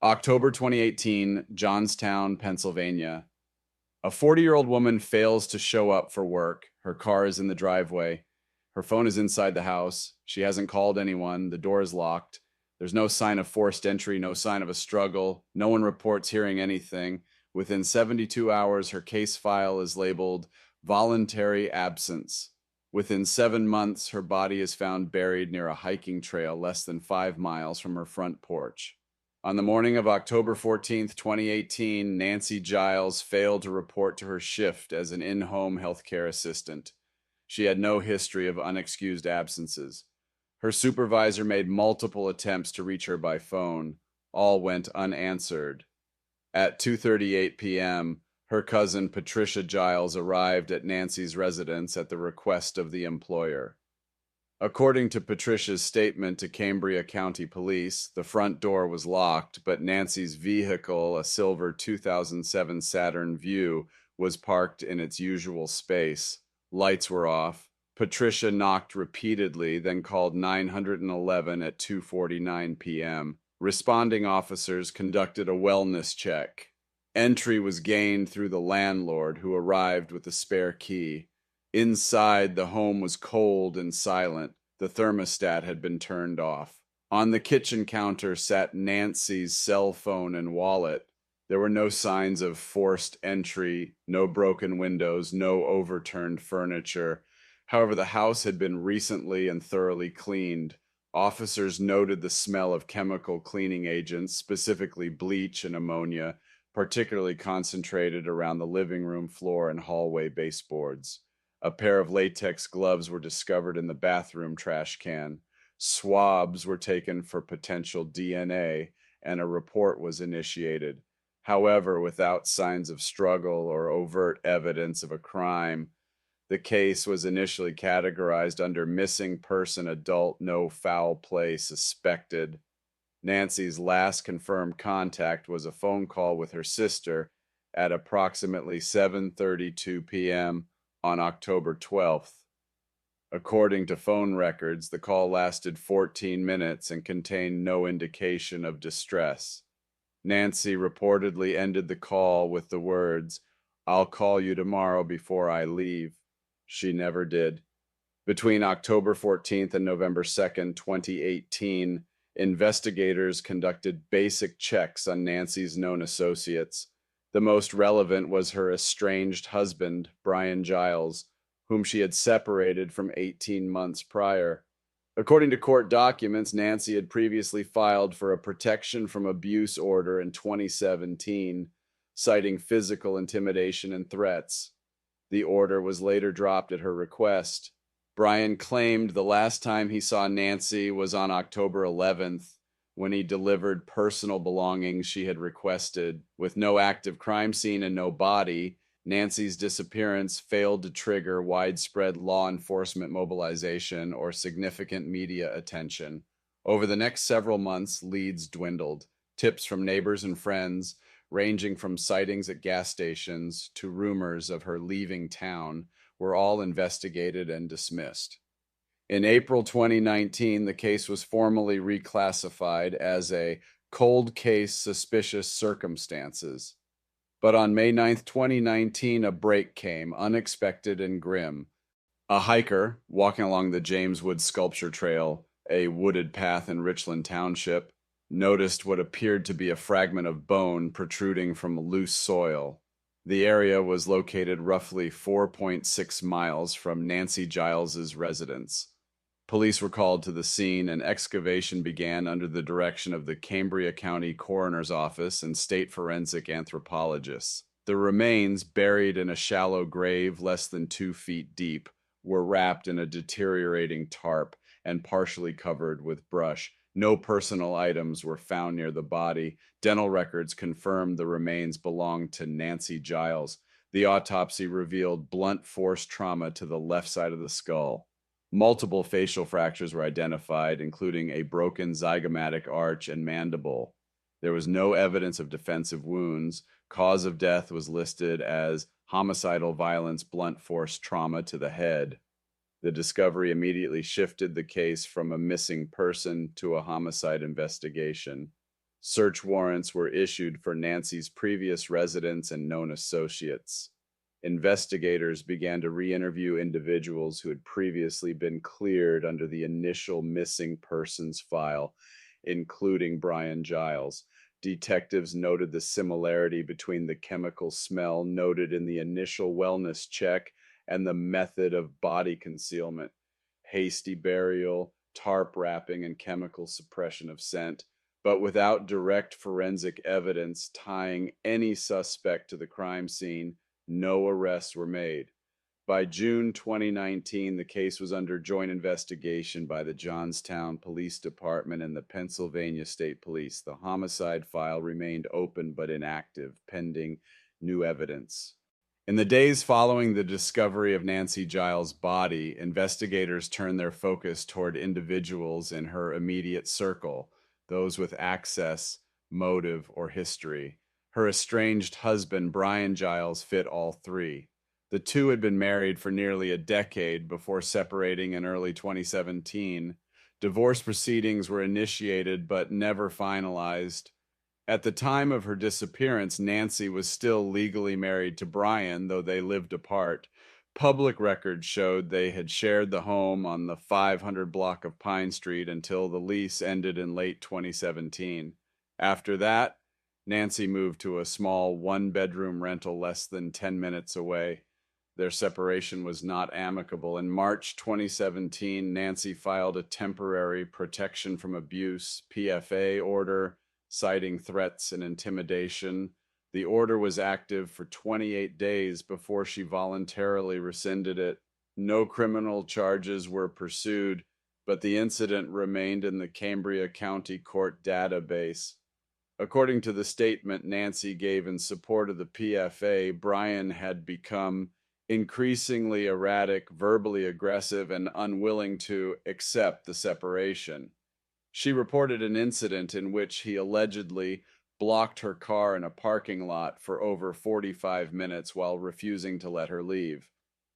October 2018, Johnstown, Pennsylvania. A 40-year-old woman fails to show up for work. Her car is in the driveway. Her phone is inside the house. She hasn't called anyone. The door is locked. There's no sign of forced entry, no sign of a struggle. No one reports hearing anything. Within 72 hours, her case file is labeled voluntary absence. Within 7 months, her body is found buried near a hiking trail less than 5 miles from her front porch. On the morning of October 14th, 2018, Nancy Giles failed to report to her shift as an in-home healthcare assistant. She had no history of unexcused absences. Her supervisor made multiple attempts to reach her by phone. All went unanswered. At 2:38 p.m., her cousin Patricia Giles arrived at Nancy's residence at the request of the employer. According to Patricia's statement to Cambria County Police, the front door was locked, but Nancy's vehicle, a silver 2007 Saturn Vue, was parked in its usual space. Lights were off. Patricia knocked repeatedly, then called 911 at 2:49 p.m. Responding officers conducted a wellness check. Entry was gained through the landlord, who arrived with a spare key. Inside, the home was cold and silent. The thermostat had been turned off. On the kitchen counter sat Nancy's cell phone and wallet. There were no signs of forced entry, no broken windows, no overturned furniture. However, the house had been recently and thoroughly cleaned. Officers noted the smell of chemical cleaning agents, specifically bleach and ammonia, particularly concentrated around the living room floor and hallway baseboards. A pair of latex gloves were discovered in the bathroom trash can. Swabs were taken for potential DNA, and a report was initiated. However, without signs of struggle or overt evidence of a crime, the case was initially categorized under missing person adult no foul play suspected. Nancy's last confirmed contact was a phone call with her sister at approximately 7:32 p.m. on October 12th. According to phone records, the call lasted 14 minutes and contained no indication of distress. Nancy reportedly ended the call with the words, "I'll call you tomorrow before I leave." She never did. Between October 14th and November 2nd, 2018, investigators conducted basic checks on Nancy's known associates. The most relevant was her estranged husband, Brian Giles, whom she had separated from 18 months prior. According to court documents, Nancy had previously filed for a protection from abuse order in 2017, citing physical intimidation and threats. The order was later dropped at her request. Brian claimed the last time he saw Nancy was on October 11th, when he delivered personal belongings she had requested. With no active crime scene and no body, Nancy's disappearance failed to trigger widespread law enforcement mobilization or significant media attention. Over the next several months, leads dwindled. Tips from neighbors and friends, ranging from sightings at gas stations to rumors of her leaving town, were all investigated and dismissed. In April 2019, the case was formally reclassified as a cold case suspicious circumstances. But on May 9th, 2019, a break came, unexpected and grim. A hiker walking along the James Wood Sculpture Trail, a wooded path in Richland Township, noticed what appeared to be a fragment of bone protruding from loose soil. The area was located roughly 4.6 miles from Nancy Giles's residence. Police were called to the scene, and excavation began under the direction of the Cambria County Coroner's Office and state forensic anthropologists. The remains, buried in a shallow grave less than 2 feet deep, were wrapped in a deteriorating tarp and partially covered with brush. No personal items were found near the body. Dental records confirmed the remains belonged to Nancy Giles. The autopsy revealed blunt force trauma to the left side of the skull. Multiple facial fractures were identified, including a broken zygomatic arch and mandible. There was no evidence of defensive wounds. Cause of death was listed as homicidal violence blunt force trauma to the head. The discovery immediately shifted the case from a missing person to a homicide investigation. Search warrants were issued for Nancy's previous residence and known associates. Investigators began to re-interview individuals who had previously been cleared under the initial missing persons file, including Brian Giles. Detectives noted the similarity between the chemical smell noted in the initial wellness check and the method of body concealment: hasty burial, tarp wrapping, and chemical suppression of scent, but without direct forensic evidence tying any suspect to the crime scene. No arrests were made. By June 2019, the case was under joint investigation by the Johnstown Police Department and the Pennsylvania State Police. The homicide file remained open but inactive, pending new evidence. In the days following the discovery of Nancy Giles' body, investigators turned their focus toward individuals in her immediate circle, those with access, motive, or history. Her estranged husband, Brian Giles, fit all three. The two had been married for nearly a decade before separating in early 2017. Divorce proceedings were initiated but never finalized. At the time of her disappearance, Nancy was still legally married to Brian, though they lived apart. Public records showed they had shared the home on the 500 block of Pine Street until the lease ended in late 2017. After that, Nancy moved to a small one-bedroom rental less than 10 minutes away. Their separation was not amicable. In March 2017, Nancy filed a temporary protection from abuse (PFA) order, citing threats and intimidation. The order was active for 28 days before she voluntarily rescinded it. No criminal charges were pursued, but the incident remained in the Cambria County Court database. According to the statement Nancy gave in support of the PFA, Brian had become increasingly erratic, verbally aggressive, and unwilling to accept the separation. She reported an incident in which he allegedly blocked her car in a parking lot for over 45 minutes while refusing to let her leave.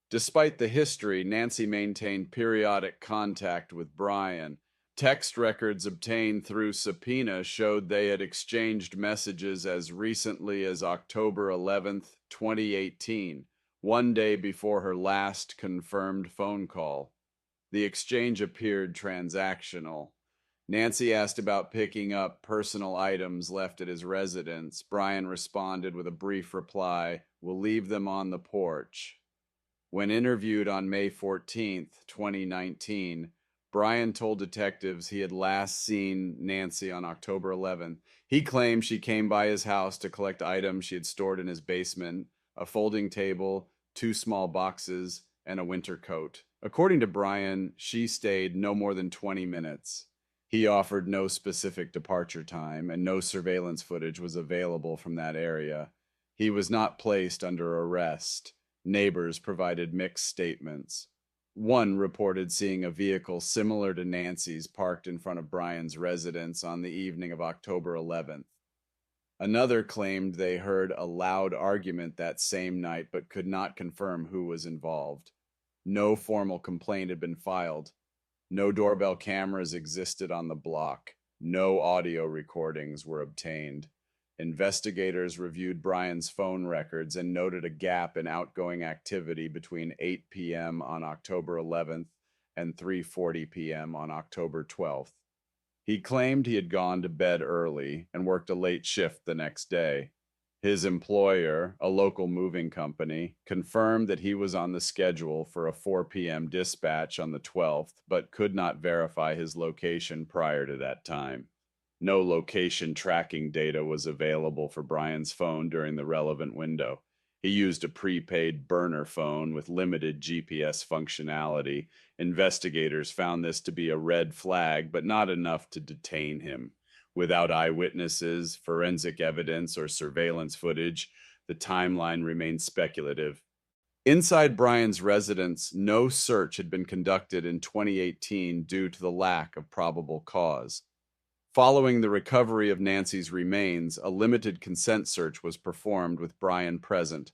Despite the history, Nancy maintained periodic contact with Brian. Text records obtained through subpoena showed they had exchanged messages as recently as October 11th, 2018, one day before her last confirmed phone call. The exchange appeared transactional. Nancy asked about picking up personal items left at his residence. Brian responded with a brief reply, "We'll leave them on the porch." When interviewed on May 14th, 2019, Brian told detectives he had last seen Nancy on October 11th. He claimed she came by his house to collect items she had stored in his basement: a folding table, two small boxes, and a winter coat. According to Brian, she stayed no more than 20 minutes. He offered no specific departure time, and no surveillance footage was available from that area. He was not placed under arrest. Neighbors provided mixed statements. One reported seeing a vehicle similar to Nancy's parked in front of Brian's residence on the evening of October 11th. Another claimed they heard a loud argument that same night but could not confirm who was involved. No formal complaint had been filed. No doorbell cameras existed on the block. No audio recordings were obtained. Investigators reviewed Brian's phone records and noted a gap in outgoing activity between 8 p.m. on October 11th and 3:40 p.m. on October 12th. He claimed he had gone to bed early and worked a late shift the next day. His employer, a local moving company, confirmed that he was on the schedule for a 4 p.m. dispatch on the 12th, but could not verify his location prior to that time. No location tracking data was available for Brian's phone during the relevant window. He used a prepaid burner phone with limited GPS functionality. Investigators found this to be a red flag, but not enough to detain him. Without eyewitnesses, forensic evidence, or surveillance footage, the timeline remained speculative. Inside Brian's residence, no search had been conducted in 2018 due to the lack of probable cause. Following the recovery of Nancy's remains, a limited consent search was performed with Brian present.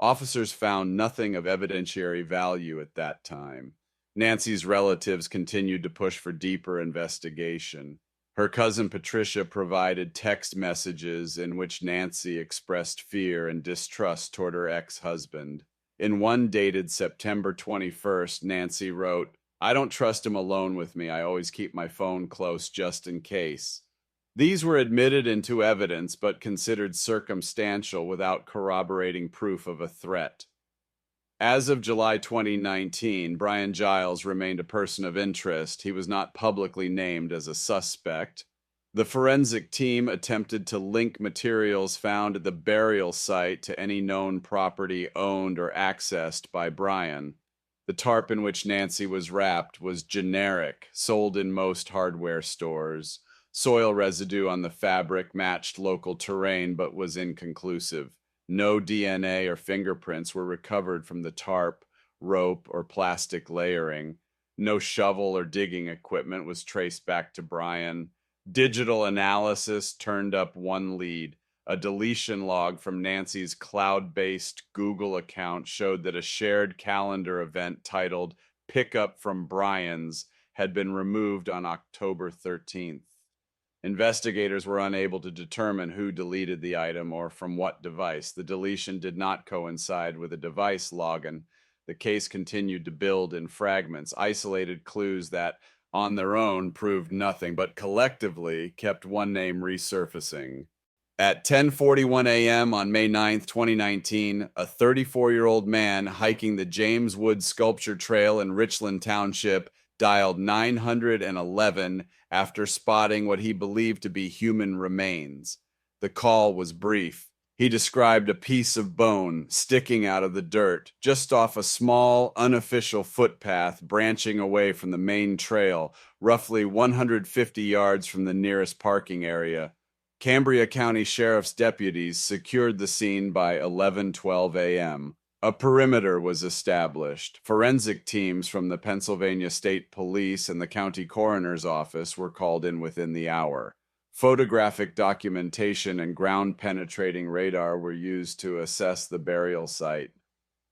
Officers found nothing of evidentiary value at that time. Nancy's relatives continued to push for deeper investigation. Her cousin Patricia provided text messages in which Nancy expressed fear and distrust toward her ex-husband. In one dated September 21st, Nancy wrote, "I don't trust him alone with me. I always keep my phone close just in case." These were admitted into evidence but considered circumstantial without corroborating proof of a threat. As of July 2019, Brian Giles remained a person of interest. He was not publicly named as a suspect. The forensic team attempted to link materials found at the burial site to any known property owned or accessed by Brian. The tarp in which Nancy was wrapped was generic, sold in most hardware stores. Soil residue on the fabric matched local terrain but was inconclusive. No DNA or fingerprints were recovered from the tarp, rope, or plastic layering. No shovel or digging equipment was traced back to Brian. Digital analysis turned up one lead. A deletion log from Nancy's cloud-based Google account showed that a shared calendar event titled "Pickup from Brian's" had been removed on October 13th. Investigators were unable to determine who deleted the item or from what device. The deletion did not coincide with a device login. The case continued to build in fragments, isolated clues that, on their own, proved nothing, but collectively kept one name resurfacing. At 10:41 a.m. on May 9th, 2019, a 34-year-old man hiking the James Wood Sculpture Trail in Richland Township dialed 911 after spotting what he believed to be human remains. The call was brief. He described a piece of bone sticking out of the dirt just off a small, unofficial footpath branching away from the main trail, roughly 150 yards from the nearest parking area. Cambria County Sheriff's deputies secured the scene by 11:12 a.m. A perimeter was established. Forensic teams from the Pennsylvania State Police and the County Coroner's Office were called in within the hour. Photographic documentation and ground-penetrating radar were used to assess the burial site.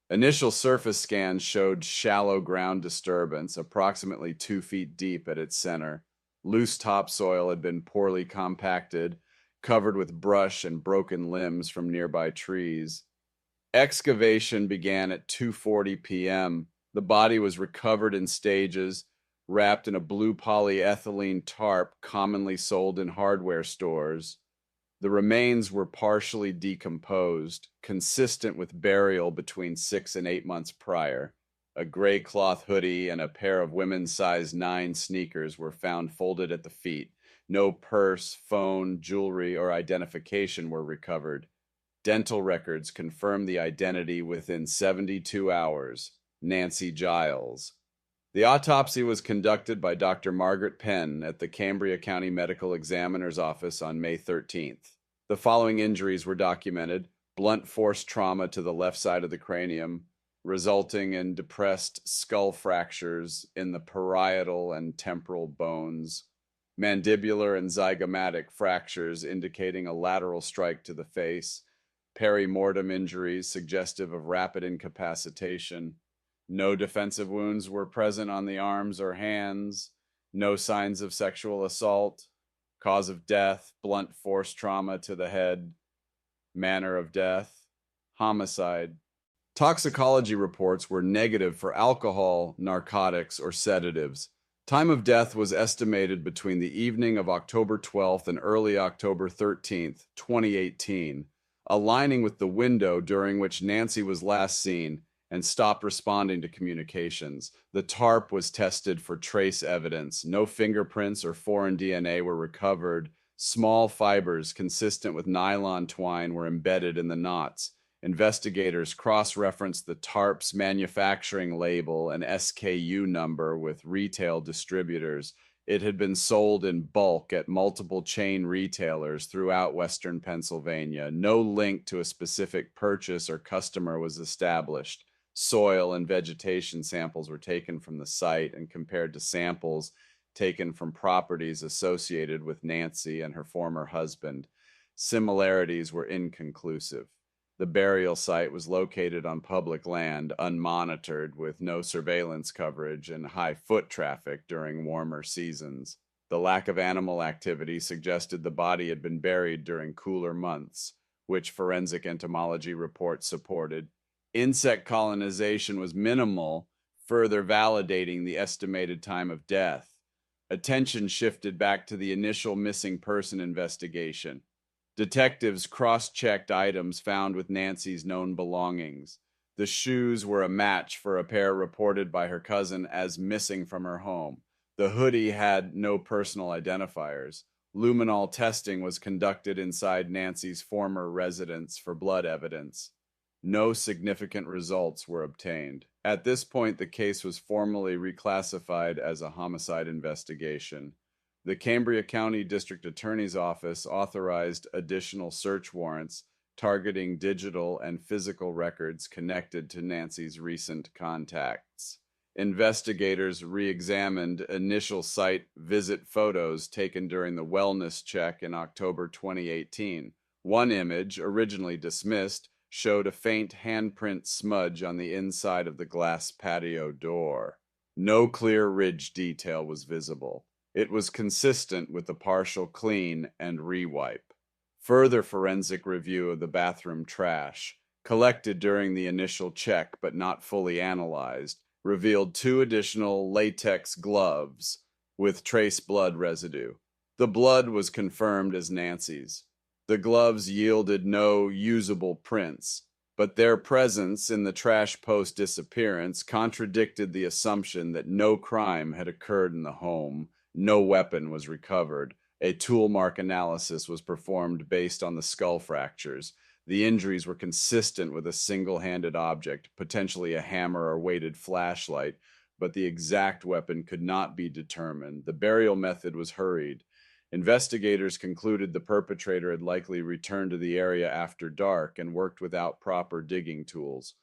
Initial surface scans showed shallow ground disturbance, approximately 2 feet deep at its center. Loose topsoil had been poorly compacted, covered with brush and broken limbs from nearby trees. Excavation began at 2:40 p.m. The body was recovered in stages, wrapped in a blue polyethylene tarp commonly sold in hardware stores. The remains were partially decomposed, consistent with burial between 6 and 8 months prior. A gray cloth hoodie and a pair of women's size 9 sneakers were found folded at the feet. No purse, phone, jewelry, or identification were recovered. Dental records confirmed the identity within 72 hours. Nancy Giles. The autopsy was conducted by Dr. Margaret Penn at the Cambria County Medical Examiner's Office on May 13th. The following injuries were documented: blunt force trauma to the left side of the cranium, resulting in depressed skull fractures in the parietal and temporal bones, mandibular and zygomatic fractures indicating a lateral strike to the face, perimortem injuries suggestive of rapid incapacitation. No defensive wounds were present on the arms or hands. No signs of sexual assault. Cause of death: blunt force trauma to the head. Manner of death: homicide. Toxicology reports were negative for alcohol, narcotics, or sedatives. Time of death was estimated between the evening of October 12th and early October 13th, 2018, aligning with the window during which Nancy was last seen and stopped responding to communications. The tarp was tested for trace evidence. No fingerprints or foreign DNA were recovered. Small fibers consistent with nylon twine were embedded in the knots. Investigators cross-referenced the tarp's manufacturing label and SKU number with retail distributors. It had been sold in bulk at multiple chain retailers throughout Western Pennsylvania. No link to a specific purchase or customer was established. Soil and vegetation samples were taken from the site and compared to samples taken from properties associated with Nancy and her former husband. Similarities were inconclusive. The burial site was located on public land, unmonitored, with no surveillance coverage and high foot traffic during warmer seasons. The lack of animal activity suggested the body had been buried during cooler months, which forensic entomology reports supported. Insect colonization was minimal, further validating the estimated time of death. Attention shifted back to the initial missing person investigation. Detectives cross-checked items found with Nancy's known belongings. The shoes were a match for a pair reported by her cousin as missing from her home. The hoodie had no personal identifiers. Luminol testing was conducted inside Nancy's former residence for blood evidence. No significant results were obtained. At this point, the case was formally reclassified as a homicide investigation. The Cambria County District Attorney's Office authorized additional search warrants targeting digital and physical records connected to Nancy's recent contacts. Investigators re-examined initial site visit photos taken during the wellness check in October 2018. One image, originally dismissed, showed a faint handprint smudge on the inside of the glass patio door. No clear ridge detail was visible. It was consistent with the partial clean and rewipe. Further forensic review of the bathroom trash, collected during the initial check but not fully analyzed, revealed 2 additional latex gloves with trace blood residue. The blood was confirmed as Nancy's. The gloves yielded no usable prints, but their presence in the trash post-disappearance contradicted the assumption that no crime had occurred in the home. No weapon was recovered. A tool mark analysis was performed based on the skull fractures. The injuries were consistent with a single-handed object, potentially a hammer or weighted flashlight, but the exact weapon could not be determined. The burial method was hurried. Investigators concluded the perpetrator had likely returned to the area after dark and worked without proper digging tools.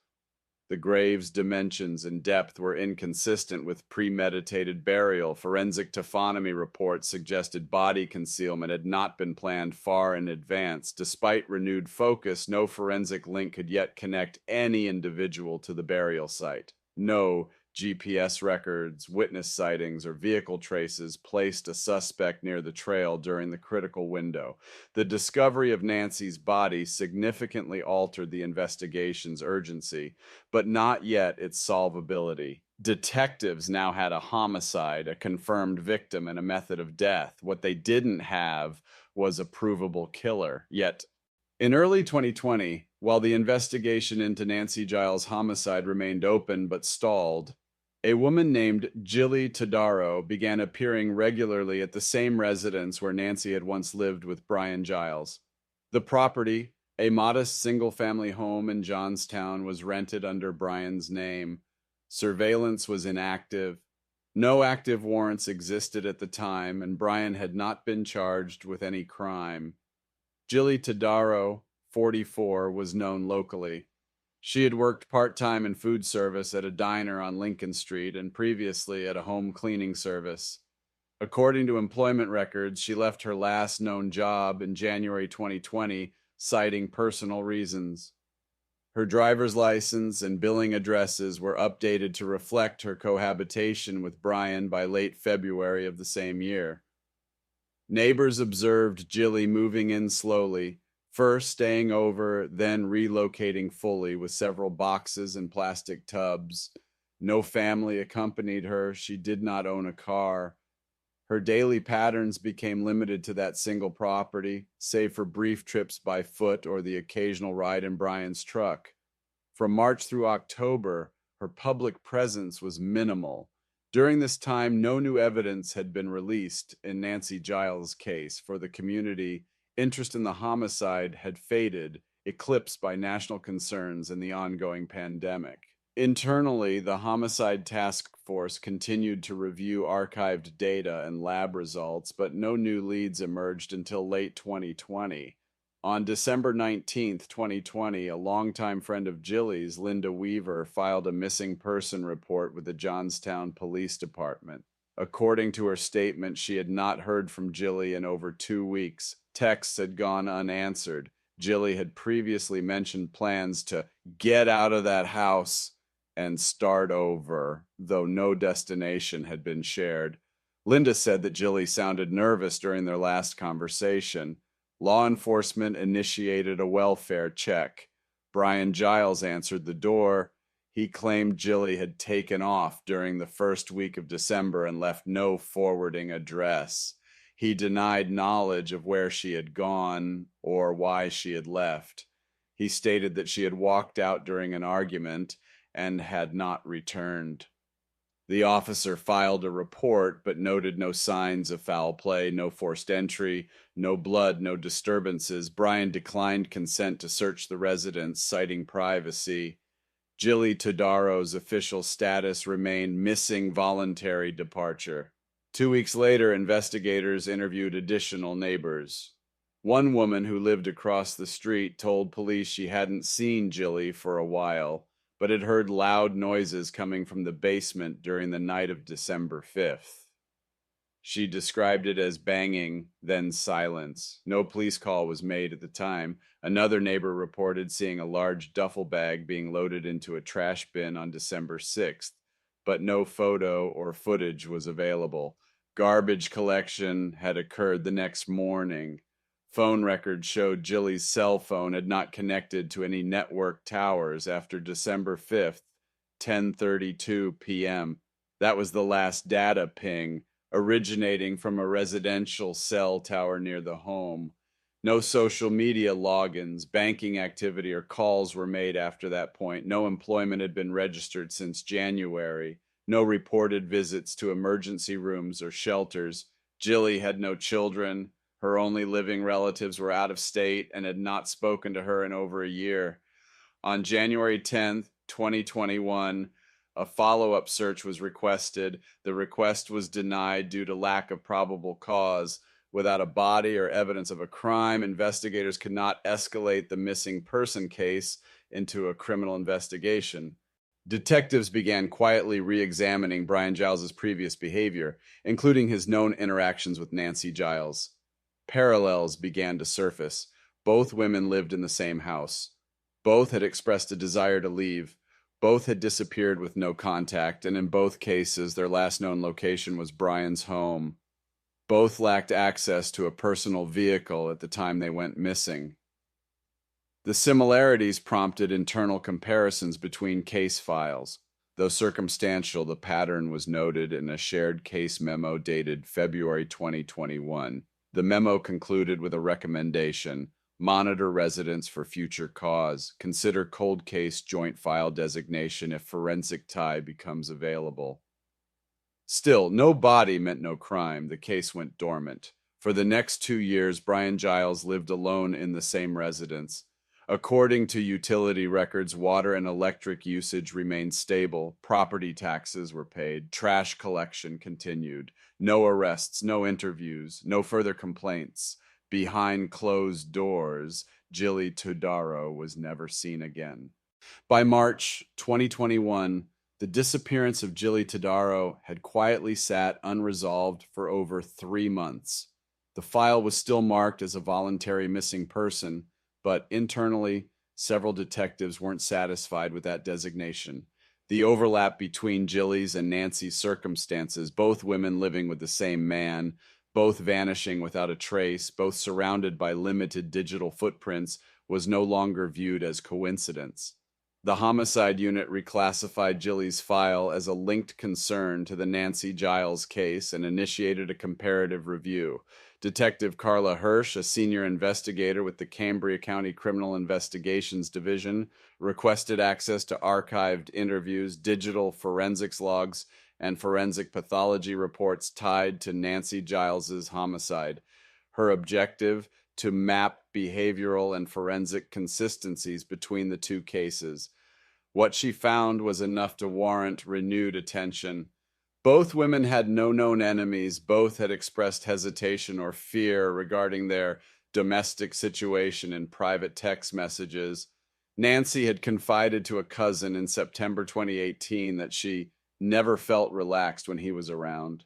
The grave's dimensions and depth were inconsistent with premeditated burial. Forensic taphonomy reports suggested body concealment had not been planned far in advance. Despite renewed focus, no forensic link could yet connect any individual to the burial site. No GPS records, witness sightings, or vehicle traces placed a suspect near the trail during the critical window. The discovery of Nancy's body significantly altered the investigation's urgency, but not yet its solvability. Detectives now had a homicide, a confirmed victim, and a method of death. What they didn't have was a provable killer. Yet, in early 2020, while the investigation into Nancy Giles' homicide remained open but stalled, a woman named Jilly began appearing regularly at the same residence where Nancy had once lived with Brian Giles. The property, a modest single-family home in Johnstown, was rented under Brian's name. Surveillance was inactive. No active warrants existed at the time, and Brian had not been charged with any crime. Jilly 44, was known locally. She had worked part-time in food service at a diner on Lincoln Street and previously at a home cleaning service. According to employment records, she left her last known job in January 2020, citing personal reasons. Her driver's license and billing addresses were updated to reflect her cohabitation with Brian by late February of the same year. Neighbors observed Jilly moving in slowly, first staying over, then relocating fully with several boxes and plastic tubs. No family accompanied her. She did not own a car. Her daily patterns became limited to that single property, save for brief trips by foot or the occasional ride in Brian's truck. From March through October, her public presence was minimal. During this time, no new evidence had been released in Nancy Giles' case. For the community, interest in the homicide had faded, eclipsed by national concerns and the ongoing pandemic. Internally, the Homicide Task Force continued to review archived data and lab results, but no new leads emerged until late 2020. On December 19, 2020, a longtime friend of Jilly's, Linda Weaver, filed a missing person report with the Johnstown Police Department. According to her statement, she had not heard from Jilly in over 2 weeks. Texts had gone unanswered. Jilly had previously mentioned plans to get out of that house and start over, though no destination had been shared. Linda said that Jilly sounded nervous during their last conversation. Law enforcement initiated a welfare check. Brian Giles answered the door. He claimed Jilly had taken off during the first week of December and left no forwarding address. He denied knowledge of where she had gone or why she had left. He stated that she had walked out during an argument and had not returned. The officer filed a report but noted no signs of foul play, no forced entry, no blood, no disturbances. Brian declined consent to search the residence, citing privacy. Jilly Todaro's official status remained missing voluntary departure. 2 weeks later, investigators interviewed additional neighbors. One woman who lived across the street told police she hadn't seen Jilly for a while, but had heard loud noises coming from the basement during the night of December 5th. She described it as banging, then silence. No police call was made at the time. Another neighbor reported seeing a large duffel bag being loaded into a trash bin on December 6th, but no photo or footage was available. Garbage collection had occurred the next morning. Phone records showed Jilly's cell phone had not connected to any network towers after December 5th, 10:32 p.m. That was the last data ping, originating from a residential cell tower near the home. No social media logins, banking activity, or calls were made after that point. No employment had been registered since January. No reported visits to emergency rooms or shelters. Jilly had no children. Her only living relatives were out of state and had not spoken to her in over a year. On January 10th, 2021, a follow-up search was requested. The request was denied due to lack of probable cause. Without a body or evidence of a crime, investigators could not escalate the missing person case into a criminal investigation. Detectives began quietly re-examining Brian Giles's previous behavior, including his known interactions with Nancy Giles. Parallels began to surface. Both women lived in the same house. Both had expressed a desire to leave. Both had disappeared with no contact, and in both cases, their last known location was Brian's home. Both lacked access to a personal vehicle at the time they went missing. The similarities prompted internal comparisons between case files. Though circumstantial, the pattern was noted in a shared case memo dated February 2021. The memo concluded with a recommendation: monitor residents for future cause. Consider cold case joint file designation if forensic tie becomes available. Still, no body meant no crime. The case went dormant. For the next 2 years, Brian Giles lived alone in the same residence. According to utility records, water and electric usage remained stable. Property taxes were paid. Trash collection continued. No arrests, no interviews, no further complaints. Behind closed doors, Jilly Todaro was never seen again. By March 2021, the disappearance of Jilly Todaro had quietly sat unresolved for over 3 months. The file was still marked as a voluntary missing person, but internally, several detectives weren't satisfied with that designation. The overlap between Jilly's and Nancy's circumstances, both women living with the same man, both vanishing without a trace, both surrounded by limited digital footprints, was no longer viewed as coincidence. The homicide unit reclassified Jilly's file as a linked concern to the Nancy Giles case and initiated a comparative review. Detective Carla Hirsch, a senior investigator with the Cambria County Criminal Investigations Division, requested access to archived interviews, digital forensics logs, and forensic pathology reports tied to Nancy Giles's homicide. Her objective: to map behavioral and forensic consistencies between the two cases. What she found was enough to warrant renewed attention. Both women had no known enemies. Both had expressed hesitation or fear regarding their domestic situation in private text messages. Nancy had confided to a cousin in September 2018 that she never felt relaxed when he was around.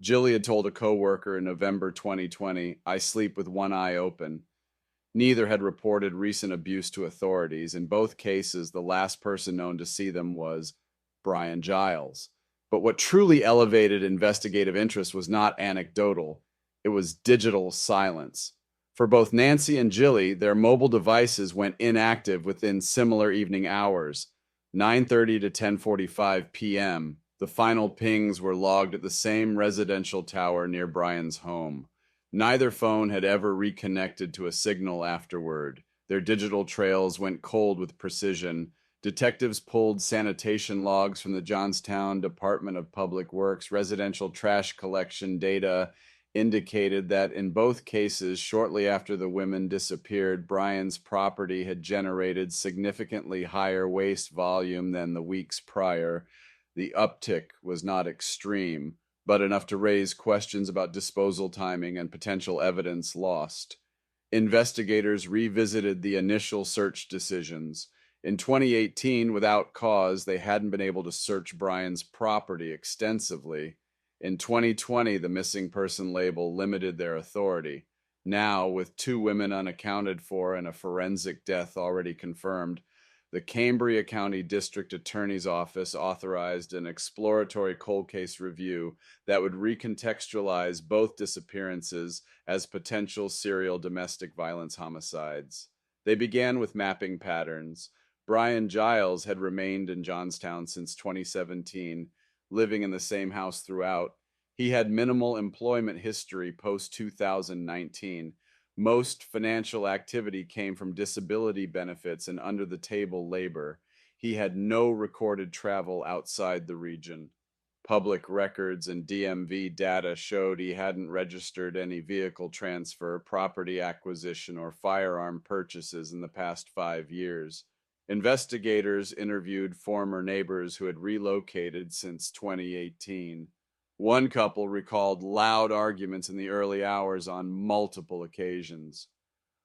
Jilly had told a coworker in November 2020, "I sleep with one eye open." Neither had reported recent abuse to authorities. In both cases, the last person known to see them was Brian Giles. But what truly elevated investigative interest was not anecdotal, it was digital silence. For both Nancy and Jilly, their mobile devices went inactive within similar evening hours, 9:30 to 10:45 p.m. The final pings were logged at the same residential tower near Brian's home. Neither phone had ever reconnected to a signal afterward. Their digital trails went cold with precision. Detectives pulled sanitation logs from the Johnstown Department of Public Works residential trash collection data indicated that in both cases, shortly after the women disappeared, Brian's property had generated significantly higher waste volume than the weeks prior. The uptick was not extreme, but enough to raise questions about disposal timing and potential evidence lost. Investigators revisited the initial search decisions. In 2018, without cause, they hadn't been able to search Brian's property extensively. In 2020, the missing person label limited their authority. Now, with two women unaccounted for and a forensic death already confirmed, the Cambria County District Attorney's Office authorized an exploratory cold case review that would recontextualize both disappearances as potential serial domestic violence homicides. They began with mapping patterns. Brian Giles had remained in Johnstown since 2017, living in the same house throughout. He had minimal employment history post 2019. Most financial activity came from disability benefits and under the table labor. He had no recorded travel outside the region. Public records and DMV data showed he hadn't registered any vehicle transfer, property acquisition, or firearm purchases in the past 5 years. Investigators interviewed former neighbors who had relocated since 2018. One couple recalled loud arguments in the early hours on multiple occasions.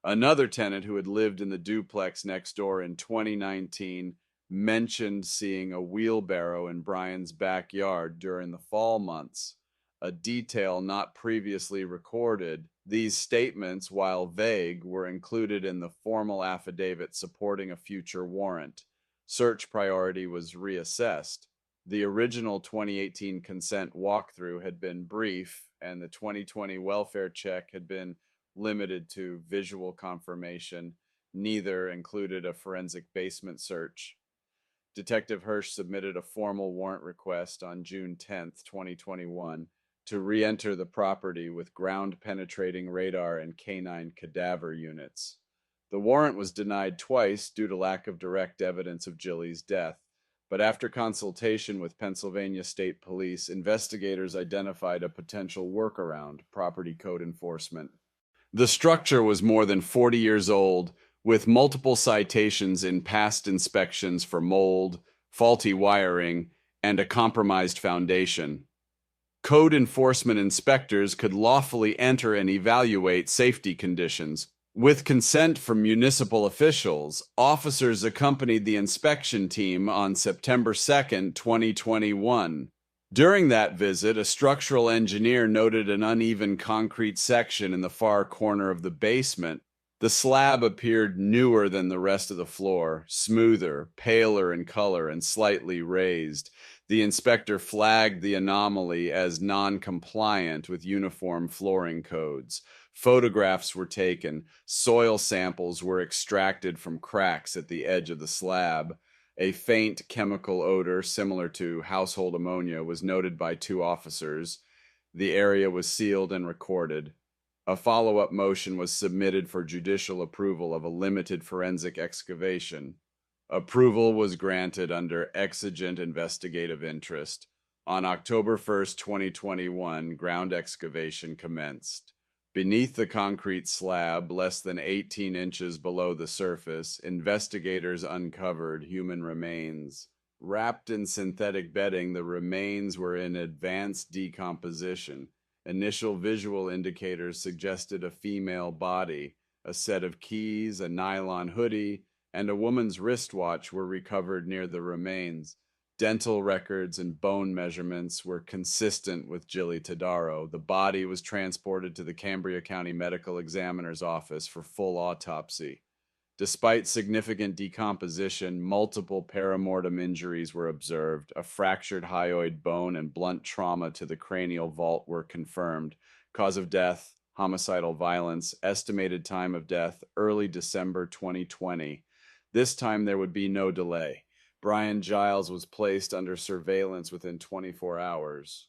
Another tenant who had lived in the duplex next door in 2019 mentioned seeing a wheelbarrow in Brian's backyard during the fall months, a detail not previously recorded. These statements, while vague, were included in the formal affidavit supporting a future warrant. Search priority was reassessed. The original 2018 consent walkthrough had been brief, and the 2020 welfare check had been limited to visual confirmation. Neither included a forensic basement search. Detective Hirsch submitted a formal warrant request on June 10th, 2021, to re enter the property with ground penetrating radar and canine cadaver units. The warrant was denied twice due to lack of direct evidence of Jilly's death, but after consultation with Pennsylvania State Police, investigators identified a potential workaround: property code enforcement. The structure was more than 40 years old, with multiple citations in past inspections for mold, faulty wiring, and a compromised foundation. Code enforcement inspectors could lawfully enter and evaluate safety conditions. With consent from municipal officials, officers accompanied the inspection team on September 2nd, 2021. During that visit, a structural engineer noted an uneven concrete section in the far corner of the basement. The slab appeared newer than the rest of the floor, smoother, paler in color, and slightly raised. The inspector flagged the anomaly as non-compliant with uniform flooring codes. Photographs were taken. Soil samples were extracted from cracks at the edge of the slab. A faint chemical odor similar to household ammonia was noted by two officers. The area was sealed and recorded. A follow-up motion was submitted for judicial approval of a limited forensic excavation. Approval was granted under exigent investigative interest. On October 1st, 2021, ground excavation commenced. Beneath the concrete slab, less than 18 inches below the surface, investigators uncovered human remains. Wrapped in synthetic bedding, the remains were in advanced decomposition. Initial visual indicators suggested a female body. A set of keys, a nylon hoodie, and a woman's wristwatch were recovered near the remains. Dental records and bone measurements were consistent with Jilly Todaro. The body was transported to the Cambria County Medical Examiner's office for full autopsy. Despite significant decomposition, multiple perimortem injuries were observed. A fractured hyoid bone and blunt trauma to the cranial vault were confirmed. Cause of death, homicidal violence. Estimated time of death, early December 2020. This time there would be no delay. Brian Giles was placed under surveillance within 24 hours.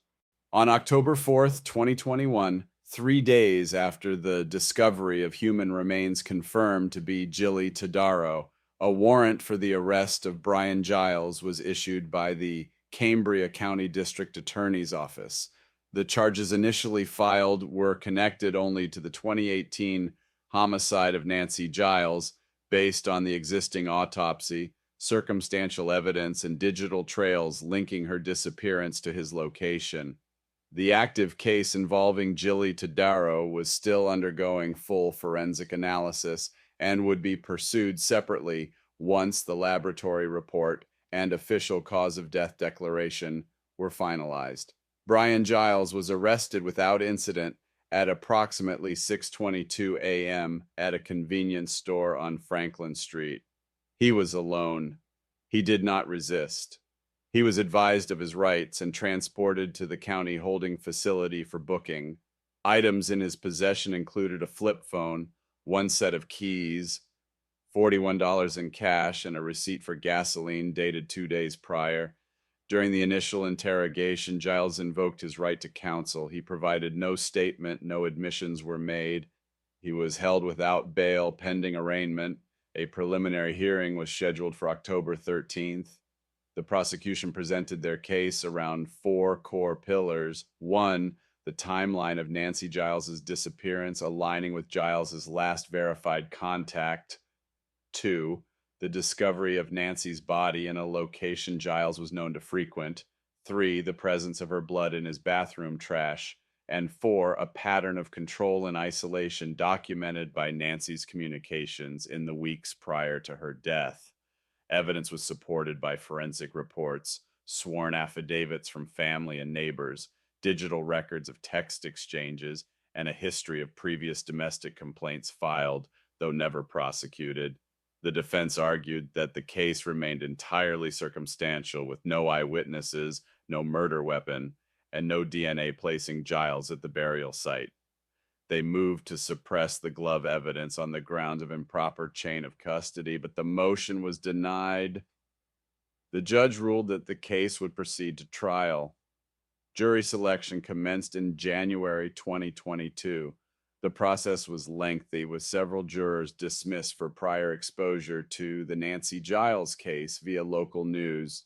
On October 4th, 2021, 3 days after the discovery of human remains confirmed to be Jilly Tadaro, a warrant for the arrest of Brian Giles was issued by the Cambria County District Attorney's Office. The charges initially filed were connected only to the 2018 homicide of Nancy Giles, based on the existing autopsy, circumstantial evidence, and digital trails linking her disappearance to his location. The active case involving Jilly Tadaro was still undergoing full forensic analysis and would be pursued separately once the laboratory report and official cause of death declaration were finalized. Brian Giles was arrested without incident at approximately 6:22 a.m. at a convenience store on Franklin Street. He was alone. He did not resist. He was advised of his rights and transported to the county holding facility for booking. Items in his possession included a flip phone, one set of keys, $41 in cash, and a receipt for gasoline dated 2 days prior. During the initial interrogation, Giles invoked his right to counsel. He provided no statement, no admissions were made. He was held without bail pending arraignment. A preliminary hearing was scheduled for October 13th. The prosecution presented their case around 4 core pillars. 1, the timeline of Nancy Giles's disappearance aligning with Giles's last verified contact. 2, the discovery of Nancy's body in a location Giles was known to frequent. 3, the presence of her blood in his bathroom trash. And 4, a pattern of control and isolation documented by Nancy's communications in the weeks prior to her death. Evidence was supported by forensic reports, sworn affidavits from family and neighbors, digital records of text exchanges, and a history of previous domestic complaints filed, though never prosecuted. The defense argued that the case remained entirely circumstantial, with no eyewitnesses, no murder weapon, and no DNA placing Giles at the burial site. They moved to suppress the glove evidence on the grounds of improper chain of custody, but the motion was denied. The judge ruled that the case would proceed to trial. Jury selection commenced in January 2022. The process was lengthy, with several jurors dismissed for prior exposure to the Nancy Giles case via local news.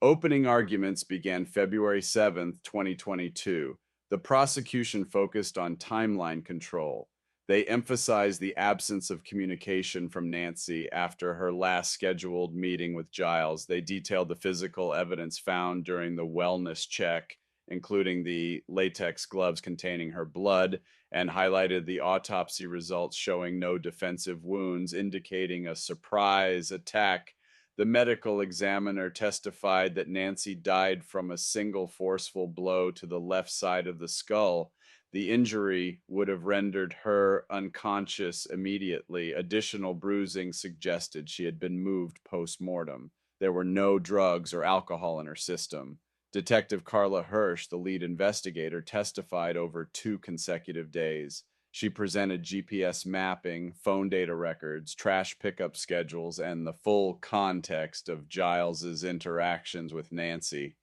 Opening arguments began February 7th, 2022. The prosecution focused on timeline control. They emphasized the absence of communication from Nancy after her last scheduled meeting with Giles. They detailed the physical evidence found during the wellness check, including the latex gloves containing her blood, and highlighted the autopsy results showing no defensive wounds, indicating a surprise attack. The medical examiner testified that Nancy died from a single forceful blow to the left side of the skull. The injury would have rendered her unconscious immediately. Additional bruising suggested she had been moved post-mortem. There were no drugs or alcohol in her system. Detective Carla Hirsch, the lead investigator, testified over 2 consecutive days. She presented GPS mapping, phone data records, trash pickup schedules, and the full context of Giles's interactions with Nancy.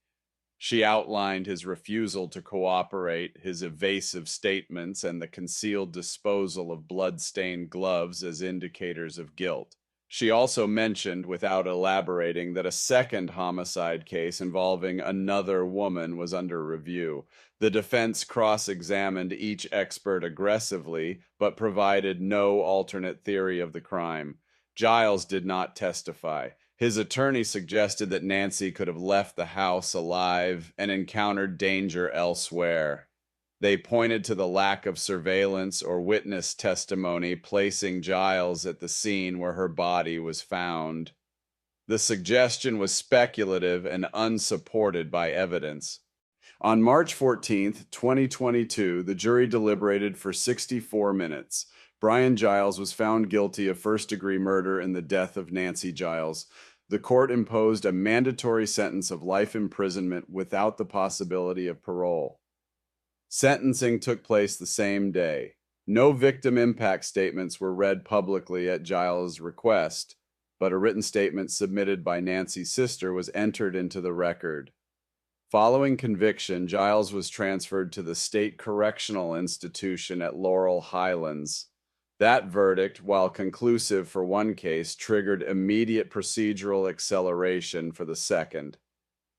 She outlined his refusal to cooperate, his evasive statements, and the concealed disposal of blood-stained gloves as indicators of guilt. She also mentioned, without elaborating, that a second homicide case involving another woman was under review. The defense cross-examined each expert aggressively, but provided no alternate theory of the crime. Giles did not testify. His attorney suggested that Nancy could have left the house alive and encountered danger elsewhere. They pointed to the lack of surveillance or witness testimony, placing Giles at the scene where her body was found. The suggestion was speculative and unsupported by evidence. On March 14th, 2022, the jury deliberated for 64 minutes. Brian Giles was found guilty of first-degree murder in the death of Nancy Giles. The court imposed a mandatory sentence of life imprisonment without the possibility of parole. Sentencing took place the same day. No victim impact statements were read publicly at Giles' request, but a written statement submitted by Nancy's sister was entered into the record. Following conviction, Giles was transferred to the State Correctional Institution at Laurel Highlands. That verdict, while conclusive for one case, triggered immediate procedural acceleration for the second.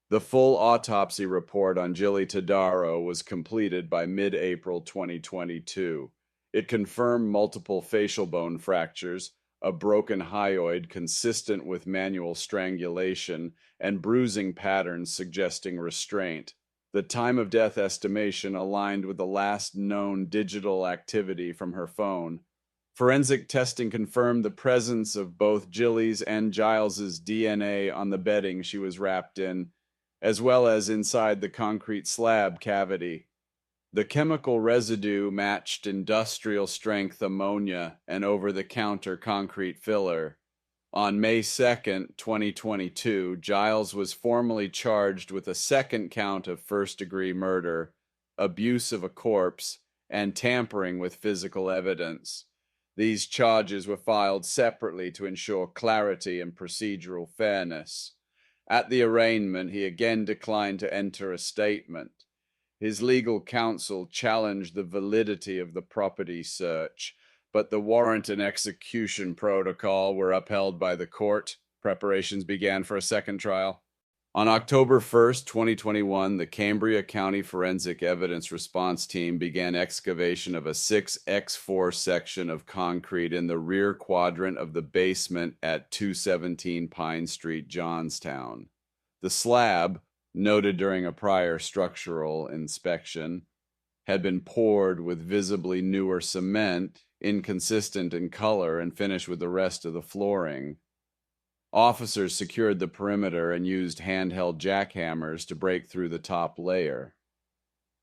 The full autopsy report on Jilly Todaro was completed by mid-April 2022. It confirmed multiple facial bone fractures, a broken hyoid consistent with manual strangulation, and bruising patterns suggesting restraint. The time of death estimation aligned with the last known digital activity from her phone. Forensic testing confirmed the presence of both Jilly's and Giles's DNA on the bedding she was wrapped in, as well as inside the concrete slab cavity. The chemical residue matched industrial-strength ammonia and over-the-counter concrete filler. On May 2, 2022, Giles was formally charged with a second count of first-degree murder, abuse of a corpse, and tampering with physical evidence. These charges were filed separately to ensure clarity and procedural fairness. At the arraignment, he again declined to enter a statement. His legal counsel challenged the validity of the property search, but the warrant and execution protocol were upheld by the court. Preparations began for a second trial. On October 1st, 2021, the Cambria County Forensic Evidence Response Team began excavation of a 6x4 section of concrete in the rear quadrant of the basement at 217 Pine Street, Johnstown. The slab, noted during a prior structural inspection, had been poured with visibly newer cement, inconsistent in color and finish with the rest of the flooring. Officers secured the perimeter and used handheld jackhammers to break through the top layer.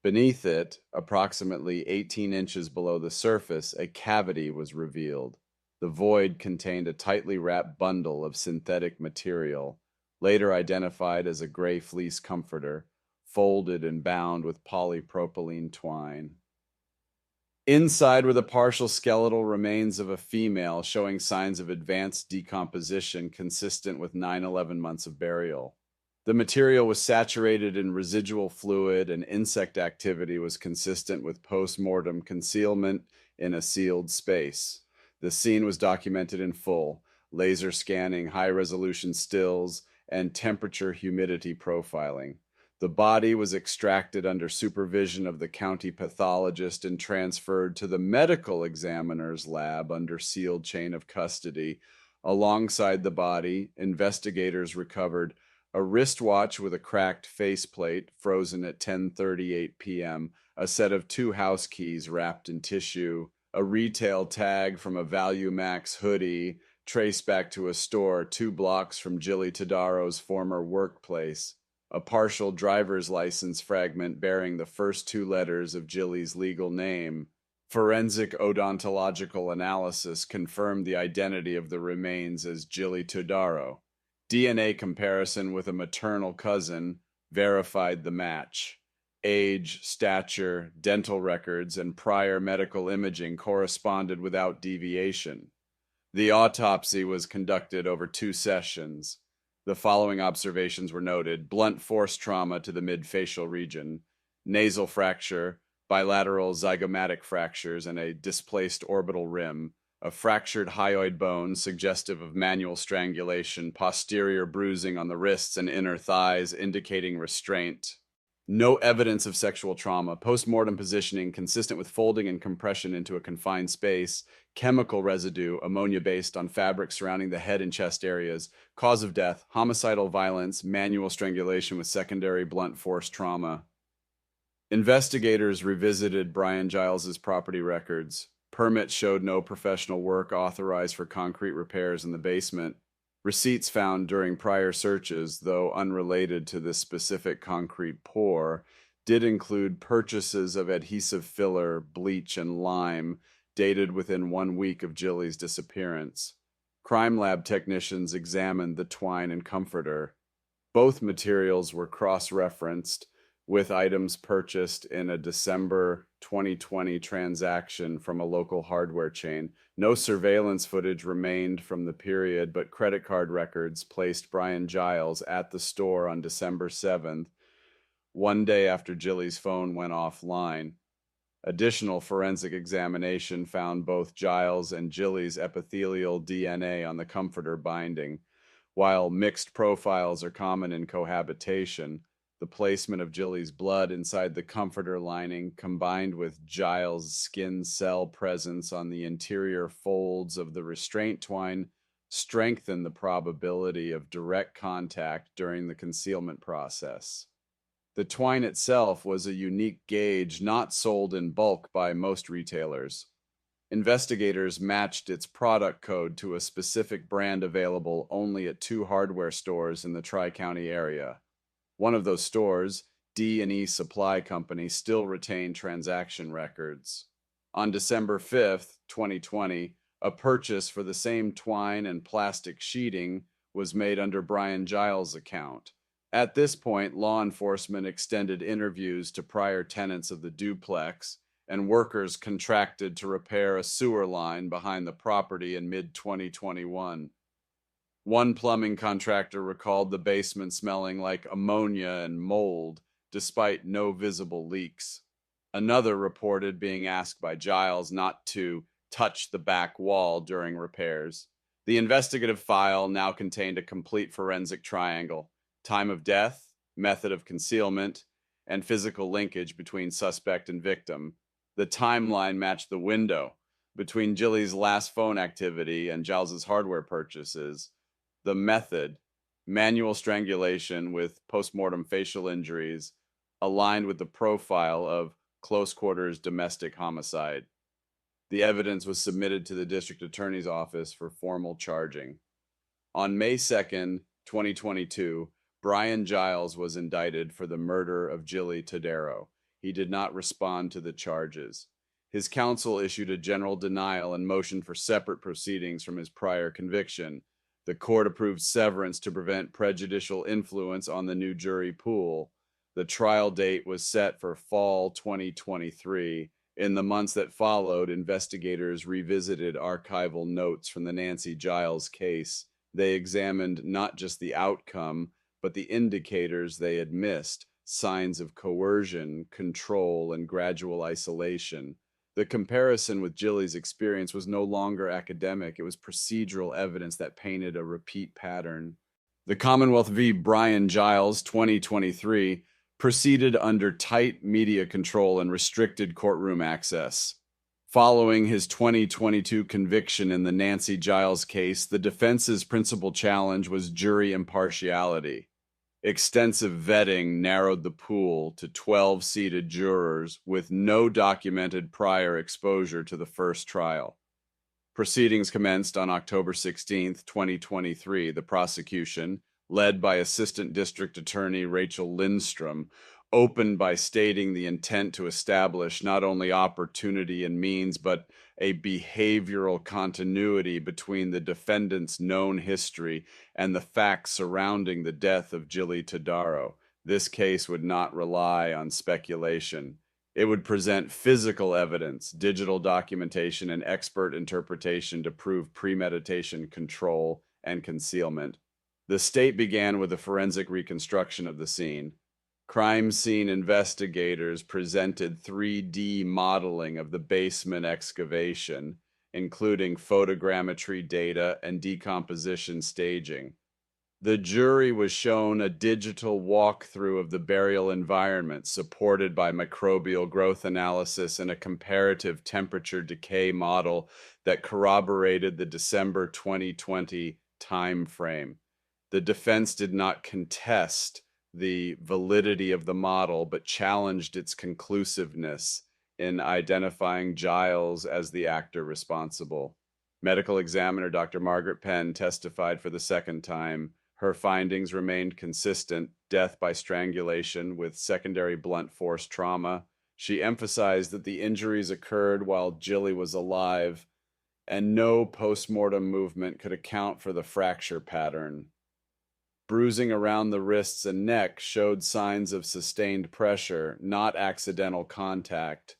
Beneath it, approximately 18 inches below the surface, a cavity was revealed. The void contained a tightly wrapped bundle of synthetic material, later identified as a gray fleece comforter, folded and bound with polypropylene twine. Inside were the partial skeletal remains of a female showing signs of advanced decomposition consistent with 9-11 months of burial. The material was saturated in residual fluid and insect activity was consistent with post-mortem concealment in a sealed space. The scene was documented in full, laser scanning, high-resolution stills, and temperature humidity profiling. The body was extracted under supervision of the county pathologist and transferred to the medical examiner's lab under sealed chain of custody. Alongside the body, investigators recovered a wristwatch with a cracked faceplate frozen at 10:38 p.m., a set of 2 house keys wrapped in tissue, a retail tag from a Value Max hoodie traced back to a store 2 blocks from Jilly Todaro's former workplace, a partial driver's license fragment bearing the first 2 letters of Jilly's legal name. Forensic odontological analysis confirmed the identity of the remains as Jilly Todaro. DNA comparison with a maternal cousin verified the match. Age, stature, dental records, and prior medical imaging corresponded without deviation. The autopsy was conducted over 2 sessions. The following observations were noted: blunt force trauma to the mid-facial region, nasal fracture, bilateral zygomatic fractures, and a displaced orbital rim, a fractured hyoid bone suggestive of manual strangulation, posterior bruising on the wrists and inner thighs indicating restraint. No evidence of sexual trauma, post-mortem positioning consistent with folding and compression into a confined space, chemical residue, ammonia-based on fabric surrounding the head and chest areas, cause of death, homicidal violence, manual strangulation with secondary blunt force trauma. Investigators revisited Brian Giles's property records. Permits showed no professional work authorized for concrete repairs in the basement. Receipts found during prior searches, though unrelated to this specific concrete pour, did include purchases of adhesive filler, bleach, and lime, dated within 1 week of Jilly's disappearance. Crime lab technicians examined the twine and comforter. Both materials were cross-referenced with items purchased in a December 2020 transaction from a local hardware chain. No surveillance footage remained from the period, but credit card records placed Brian Giles at the store on December 7th, one day after Jilly's phone went offline. Additional forensic examination found both Giles and Jilly's epithelial DNA on the comforter binding. While mixed profiles are common in cohabitation, the placement of Jilly's blood inside the comforter lining, combined with Giles' skin cell presence on the interior folds of the restraint twine, strengthen the probability of direct contact during the concealment process. The twine itself was a unique gauge not sold in bulk by most retailers. Investigators matched its product code to a specific brand available only at 2 hardware stores in the Tri-County area. One of those stores, D&E Supply Company, still retained transaction records. On December 5th, 2020, a purchase for the same twine and plastic sheeting was made under Brian Giles' account. At this point, law enforcement extended interviews to prior tenants of the duplex, and workers contracted to repair a sewer line behind the property in mid-2021. One plumbing contractor recalled the basement smelling like ammonia and mold, despite no visible leaks. Another reported being asked by Giles not to touch the back wall during repairs. The investigative file now contained a complete forensic triangle: time of death, method of concealment, and physical linkage between suspect and victim. The timeline matched the window between Jilly's last phone activity and Giles's hardware purchases. The method, manual strangulation with postmortem facial injuries, aligned with the profile of close quarters domestic homicide. The evidence was submitted to the district attorney's office for formal charging. On May 2nd, 2022, Brian Giles was indicted for the murder of Jilly Todaro. He did not respond to the charges. His counsel issued a general denial and motioned for separate proceedings from his prior conviction. The court approved severance to prevent prejudicial influence on the new jury pool. The trial date was set for fall 2023. In the months that followed, investigators revisited archival notes from the Nancy Giles case. They examined not just the outcome, but the indicators they had missed: signs of coercion, control, and gradual isolation. The comparison with Jilly's experience was no longer academic. It was procedural evidence that painted a repeat pattern. The Commonwealth v. Brian Giles 2023 proceeded under tight media control and restricted courtroom access. Following his 2022 conviction in the Nancy Giles case, the defense's principal challenge was jury impartiality. Extensive vetting narrowed the pool to 12 seated jurors with no documented prior exposure to the first trial. Proceedings commenced on October 16, 2023. The prosecution, led by Assistant District Attorney Rachel Lindstrom, opened by stating the intent to establish not only opportunity and means, but a behavioral continuity between the defendant's known history and the facts surrounding the death of Jilly Todaro. This case would not rely on speculation. It would present physical evidence, digital documentation, and expert interpretation to prove premeditation, control, and concealment. The state began with a forensic reconstruction of the scene. Crime scene investigators presented 3D modeling of the basement excavation, including photogrammetry data and decomposition staging. The jury was shown a digital walkthrough of the burial environment supported by microbial growth analysis and a comparative temperature decay model that corroborated the December 2020 time frame. The defense did not contest the validity of the model, but challenged its conclusiveness in identifying Giles as the actor responsible. Medical examiner Dr. Margaret Penn testified for the second time. Her findings remained consistent: death by strangulation with secondary blunt force trauma, She emphasized that the injuries occurred while Jilly was alive, and no postmortem movement could account for the fracture pattern. Bruising around the wrists and neck showed signs of sustained pressure, not accidental contact.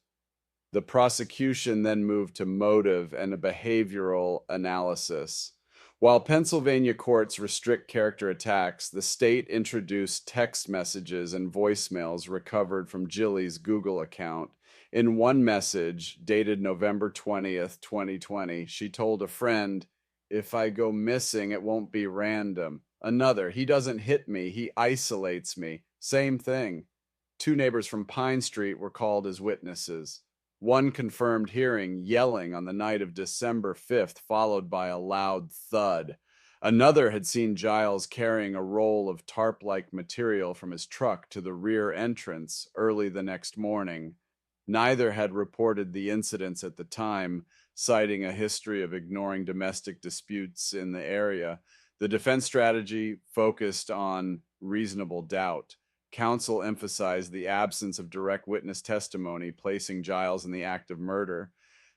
The prosecution then moved to motive and a behavioral analysis. While Pennsylvania courts restrict character attacks, the state introduced text messages and voicemails recovered from Jilly's Google account. In one message, dated November 20th, 2020, she told a friend, "If I go missing, it won't be random." Another, "He doesn't hit me, he isolates me." Same thing. Two neighbors from Pine Street were called as witnesses. One confirmed hearing yelling on the night of December 5th, followed by a loud thud. Another had seen Giles carrying a roll of tarp like material from his truck to the rear entrance early the next morning. Neither had reported the incidents at the time, citing a history of ignoring domestic disputes in the area. The defense strategy focused on reasonable doubt. Counsel emphasized the absence of direct witness testimony, placing Giles in the act of murder.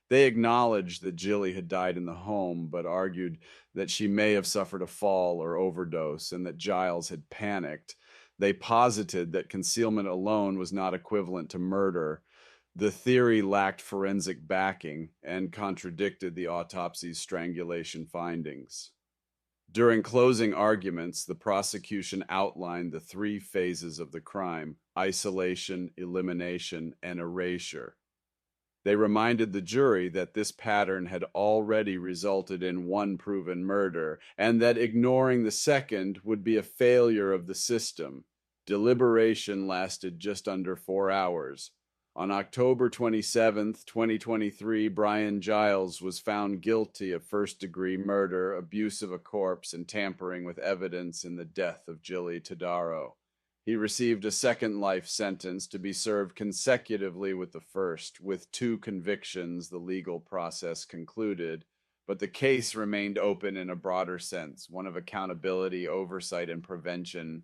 They acknowledged that Jilly had died in the home, but argued that she may have suffered a fall or overdose and that Giles had panicked. They posited that concealment alone was not equivalent to murder. The theory lacked forensic backing and contradicted the autopsy's strangulation findings. During closing arguments, the prosecution outlined the three phases of the crime: isolation, elimination, and erasure. They reminded the jury that this pattern had already resulted in one proven murder, and that ignoring the second would be a failure of the system. Deliberation lasted just under 4 hours. On October 27th, 2023, Brian Giles was found guilty of first-degree murder, abuse of a corpse, and tampering with evidence in the death of Jilly Todaro. He received a second life sentence to be served consecutively with the first. With 2 convictions, the legal process concluded, but the case remained open in a broader sense, one of accountability, oversight, and prevention.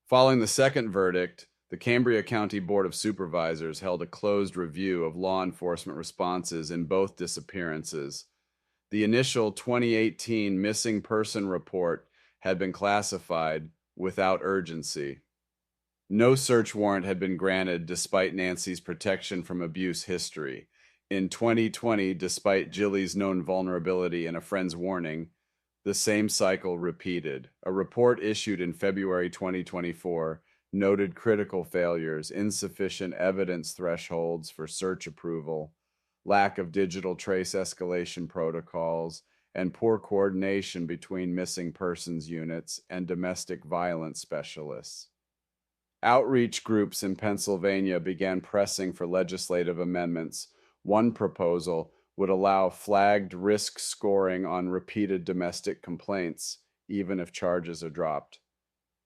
Following the second verdict, the Cambria County Board of Supervisors held a closed review of law enforcement responses in both disappearances. The initial 2018 missing person report had been classified without urgency. No search warrant had been granted despite Nancy's protection from abuse history. In 2020, despite Jilly's known vulnerability and a friend's warning, the same cycle repeated. A report issued in February 2024 noted critical failures, insufficient evidence thresholds for search approval, lack of digital trace escalation protocols, and poor coordination between missing persons units and domestic violence specialists. Outreach groups in Pennsylvania began pressing for legislative amendments. One proposal would allow flagged risk scoring on repeated domestic complaints, even if charges are dropped.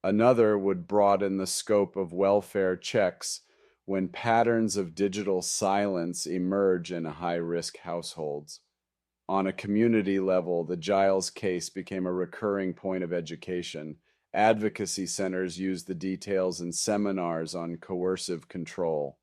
Another would broaden the scope of welfare checks when patterns of digital silence emerge in high-risk households. On a community level, the Giles case became a recurring point of education. Advocacy centers used the details in seminars on coercive control.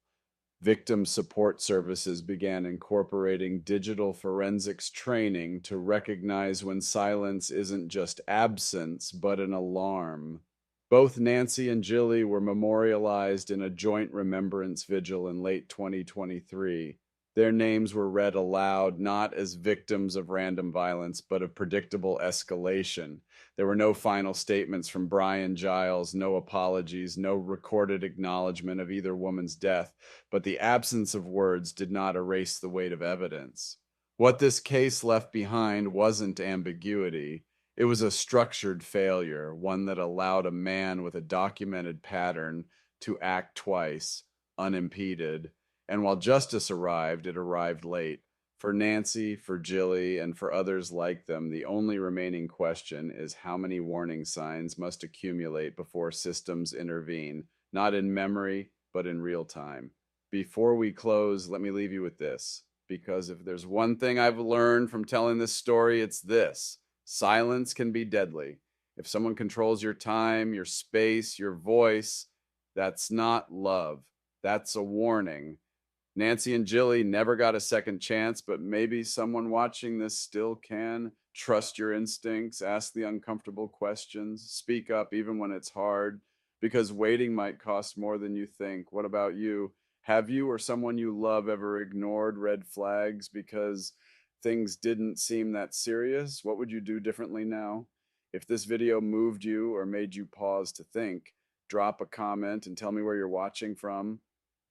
Victim support services began incorporating digital forensics training to recognize when silence isn't just absence, but an alarm. Both Nancy and Jilly were memorialized in a joint remembrance vigil in late 2023. Their names were read aloud, not as victims of random violence, but of predictable escalation. There were no final statements from Brian Giles, no apologies, no recorded acknowledgement of either woman's death, but the absence of words did not erase the weight of evidence. What this case left behind wasn't ambiguity. It was a structured failure, one that allowed a man with a documented pattern to act twice, unimpeded. And while justice arrived, it arrived late. For Nancy, for Jilly, and for others like them, the only remaining question is how many warning signs must accumulate before systems intervene, not in memory, but in real time. Before we close, let me leave you with this, because if there's one thing I've learned from telling this story, it's this: silence can be deadly. If someone controls your time, your space, your voice, that's not love. That's a warning. Nancy and Jilly never got a second chance, but maybe someone watching this still can. Trust your instincts, ask the uncomfortable questions, speak up even when it's hard, because waiting might cost more than you think. What about you? Have you or someone you love ever ignored red flags because things didn't seem that serious? What would you do differently now? If this video moved you or made you pause to think, drop a comment and tell me where you're watching from.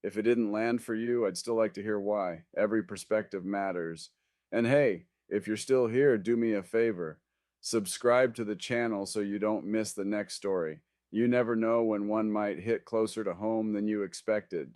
If it didn't land for you, I'd still like to hear why. Every perspective matters. And hey, if you're still here, do me a favor. Subscribe to the channel so you don't miss the next story. You never know when one might hit closer to home than you expected.